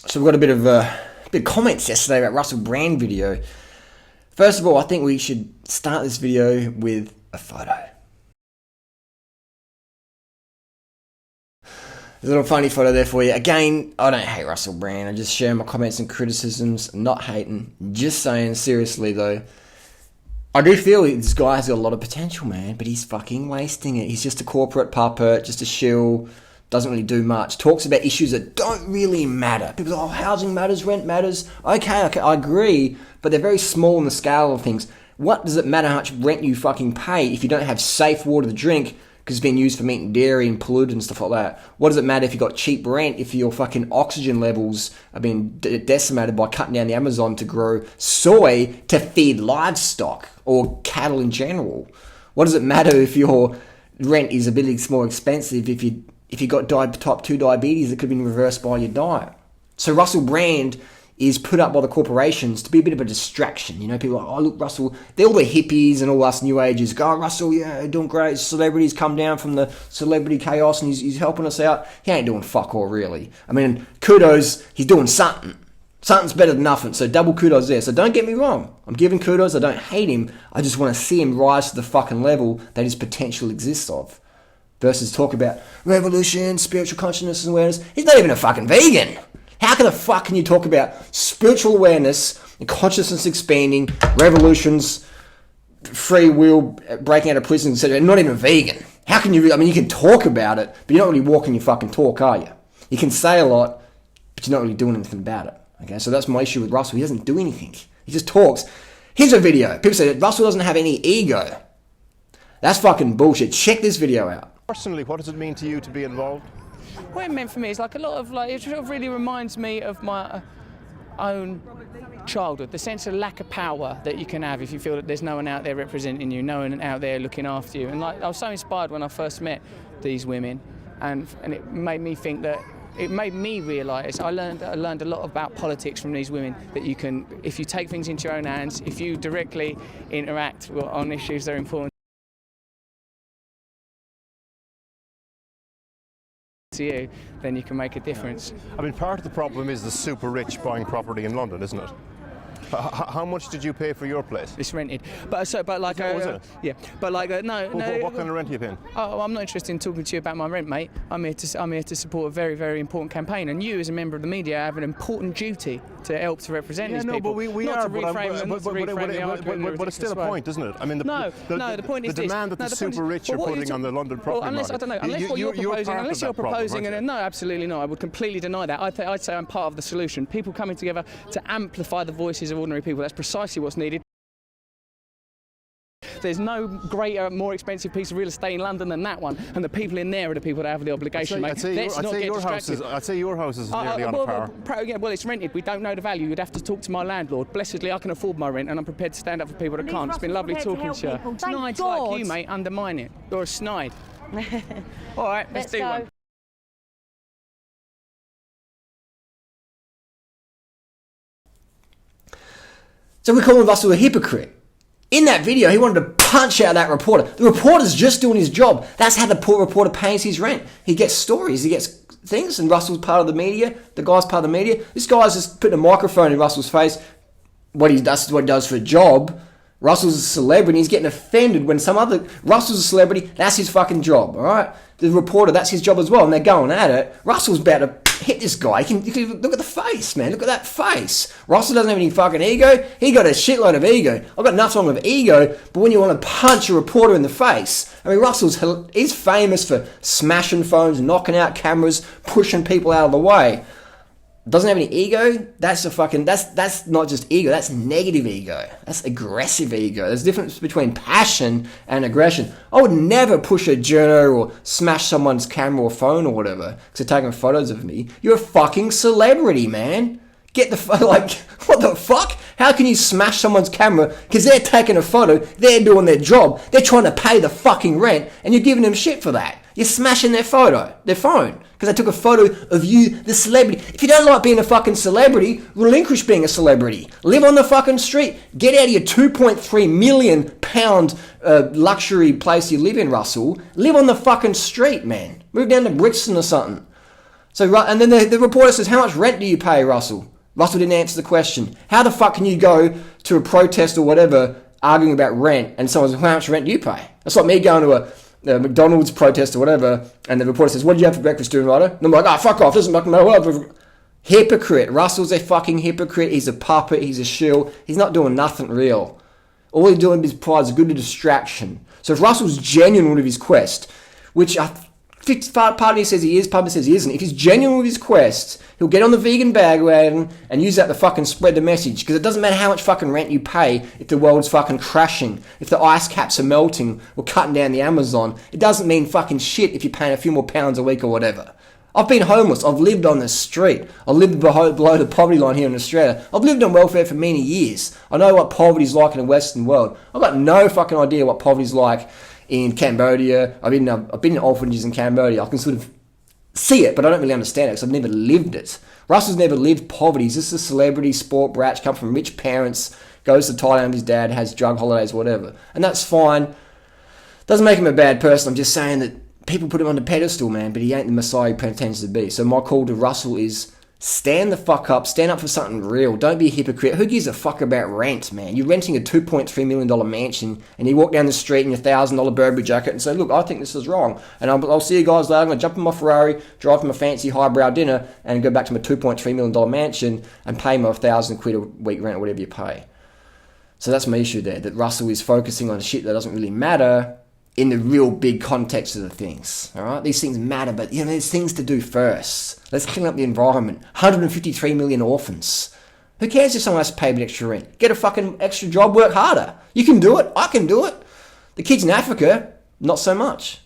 So we've got a bit of comments yesterday about Russell Brand video. First of all, I think we should start this video with a photo. There's a little funny photo there for you. Again, I don't hate Russell Brand. I just share my comments and criticisms. Not hating. Just saying, seriously though, I do feel this guy has got a lot of potential, man, but he's fucking wasting it. He's just a corporate puppet, just a shill, doesn't really do much. Talks about issues that don't really matter. People say, oh, housing matters, rent matters. Okay, I agree, but they're very small in the scale of things. What does it matter how much rent you fucking pay if you don't have safe water to drink because it's been used for meat and dairy and polluted and stuff like that? What does it matter if you got cheap rent if your fucking oxygen levels are being decimated by cutting down the Amazon to grow soy to feed livestock or cattle in general? What does it matter if your rent is a bit more expensive if you got type 2 diabetes that could have been reversed by your diet? So Russell Brand is put up by the corporations to be a bit of a distraction. You know, people are like, oh, look, Russell, they're all the hippies and all us new agers go, oh, Russell, yeah, doing great. Celebrities come down from the celebrity chaos and he's helping us out. He ain't doing fuck all, really. I mean, kudos, he's doing something. Something's better than nothing, so double kudos there. So don't get me wrong. I'm giving kudos. I don't hate him. I just want to see him rise to the fucking level that his potential exists of. Versus talk about revolution, spiritual consciousness and awareness. He's not even a fucking vegan. How the fuck can you talk about spiritual awareness and consciousness expanding, revolutions, free will, breaking out of prison, etc., and not even vegan? How can you? I mean, you can talk about it, but you're not really walking your fucking talk, are you? You can say a lot, but you're not really doing anything about it. Okay, so that's my issue with Russell. He doesn't do anything. He just talks. Here's a video. People say that Russell doesn't have any ego. That's fucking bullshit. Check this video out. Personally, what does it mean to you to be involved? What it meant for me is like a lot of it sort of really reminds me of my own childhood, the sense of lack of power that you can have if you feel that there's no one out there representing you, no one out there looking after you. And like I was so inspired when I first met these women, and it made me think that. It made me realise, I learned a lot about politics from these women, that you can, if you take things into your own hands, if you directly interact on issues that are important to you, then you can make a difference. I mean, part of the problem is the super rich buying property in London, isn't it? How much did you pay for your place? It's rented, but like was it? Yeah, but like no. What kind of rent are you paying? Oh, I'm not interested in talking to you about my rent, mate. I'm here to support a very, very important campaign, and you, as a member of the media, have an important duty to help to represent these people. But we not are. To reframe them, but it's still a point, isn't it? I mean, the point is the demand that the super rich are putting on the London property market. I don't know. Unless what you're proposing, and no, absolutely not. I would completely deny that. I'd say I'm part of the solution. People coming together to amplify the voices of ordinary people. That's precisely what's needed. There's no greater, more expensive piece of real estate in London than that one, and the people in there are the people that have the obligation, mate. I'd say your house is nearly on par. Well, it's rented. We don't know the value. You'd have to talk to my landlord. Blessedly, I can afford my rent, and I'm prepared to stand up for people that can't. It's been lovely talking to you. Snides like you, mate, undermine it. You're a snide. All right, let's do one. So we're calling Russell a hypocrite. In that video, he wanted to punch out that reporter. The reporter's just doing his job. That's how the poor reporter pays his rent. He gets stories, he gets things, and Russell's part of the media. The guy's part of the media. This guy's just putting a microphone in Russell's face. What he does is what he does for a job. Russell's a celebrity. He's getting offended when Russell's a celebrity. That's his fucking job, all right? The reporter, that's his job as well, and they're going at it. Russell's about to hit this guy. You can look at the face, man. Look at that face. Russell doesn't have any fucking ego. He got a shitload of ego. I've got nothing wrong with ego, but when you want to punch a reporter in the face, I mean, he's famous for smashing phones, knocking out cameras, pushing people out of the way. Doesn't have any ego. That's not just ego. That's negative ego. That's aggressive ego. There's a difference between passion and aggression. I would never push a journo or smash someone's camera or phone or whatever because they're taking photos of me. You're a fucking celebrity, man. Get the what the fuck? How can you smash someone's camera because they're taking a photo? They're doing their job. They're trying to pay the fucking rent, and you're giving them shit for that. You're smashing their phone, because they took a photo of you, the celebrity. If you don't like being a fucking celebrity, relinquish being a celebrity. Live on the fucking street. Get out of your £2.3 million luxury place you live in, Russell. Live on the fucking street, man. Move down to Brixton or something. So, and then the reporter says, how much rent do you pay, Russell? Russell didn't answer the question. How the fuck can you go to a protest or whatever arguing about rent and someone says, how much rent do you pay? That's like me going to a McDonald's protest or whatever, and the reporter says, what did you have for breakfast, doing, Ryder? And I'm like, fuck off, doesn't fucking matter what. Hypocrite. Russell's a fucking hypocrite. He's a puppet. He's a shill. He's not doing nothing real. All he's doing is provides a good distraction. So if Russell's genuine with his quest, which part of me says he is, part of me says he isn't. If he's genuine with his quest, he'll get on the vegan bandwagon and use that to fucking spread the message. Because it doesn't matter how much fucking rent you pay if the world's fucking crashing, if the ice caps are melting or cutting down the Amazon. It doesn't mean fucking shit if you're paying a few more pounds a week or whatever. I've been homeless. I've lived on the street. I've lived below the poverty line here in Australia. I've lived on welfare for many years. I know what poverty's like in the Western world. I've got no fucking idea what poverty's like in Cambodia. I've been in orphanages in Cambodia. I can sort of see it, but I don't really understand it because I've never lived it. Russell's never lived poverty. He's just a celebrity sport brat, come from rich parents, goes to Thailand with his dad, has drug holidays, whatever. And that's fine. Doesn't make him a bad person. I'm just saying that people put him on the pedestal, man, but he ain't the Messiah he pretends to be. So my call to Russell is stand the fuck up, stand up for something real. Don't be a hypocrite. Who gives a fuck about rent, man? You're renting a $2.3 million mansion and you walk down the street in your $1,000 Burberry jacket and say, look, I think this is wrong. And I'll see you guys later. I'm going to jump in my Ferrari, drive to my fancy highbrow dinner and go back to my $2.3 million mansion and pay my £1,000 a week rent or whatever you pay. So that's my issue there, that Russell is focusing on shit that doesn't really matter in the real big context of the things, all right? These things matter, but, there's things to do first. Let's clean up the environment. 153 million orphans. Who cares if someone has to pay a bit extra rent? Get a fucking extra job, work harder. You can do it. I can do it. The kids in Africa, not so much.